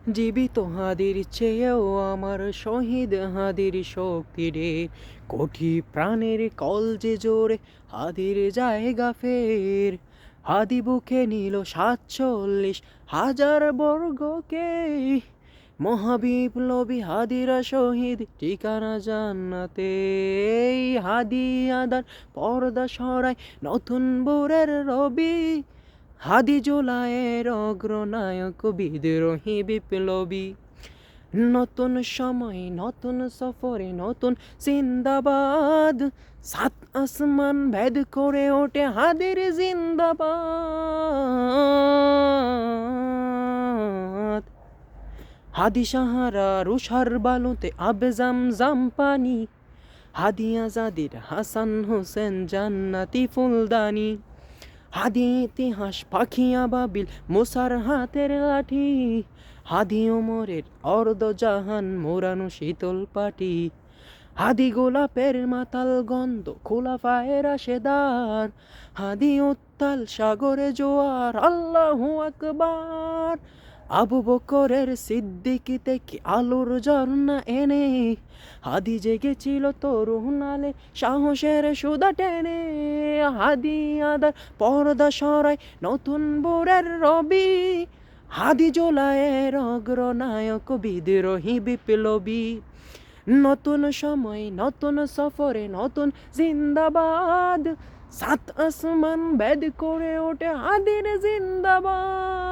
জীবিত হাদির চেয়েও আমার শহীদ হাদির শক্তি রে, কোটি প্রাণের কল যে জোরে হাদির জায়গা ফের। হাদি বুকে নিল 47,000 বর্গকে, মহাবিপ্লবী হাদিরা শহীদ ঠিকানা জান্নাতে। এই হাদি আদার পর্দা সরাই নতুন ভোরের রবি, হাদি জুলাইয়ের অগ্রনায়ক বিদ্রোহী বিপ্লবী। নতুন সময় নতুন সফরে নতুন জিন্দাবাদ, সাত আসমান ভেদ করে ওঠে হাদির জিন্দাবাদ। হাদি সাহারা রুষার বালুতে আবে জাম পানি, হাদি আজাদির হাসান হোসেন জান্নাতি ফুলদানি। হাদি ইতিহাস পাখি আবাবিল মুসার হাতের লাঠি, হাদি ওমরের অর্ধ জাহান মোরানো শীতল পাটি। হাদি গোলাপের মাতাল গন্ধ খোলাফায়ে রাশেদার, হাদি উত্তাল সাগরে জোয়ার আল্লাহু আকবার। আবু বকরের সিদ্দিকি থেকে আলোর ঝর্ণা এনে, হাদি জেগেছিল তরুণ আলে সাহসের সুদা টেনে। হাদি আদার পর্দা সরাই নতুন ভোরের রবি, হাদি জুলাইয়ের অগ্রনায়ক বিদ্রোহী বিপ্লবী। নতুন সময় নতুন সফরে নতুন জিন্দাবাদ, সাত আসমান ভেদ করে ওঠে হাদির জিন্দাবাদ।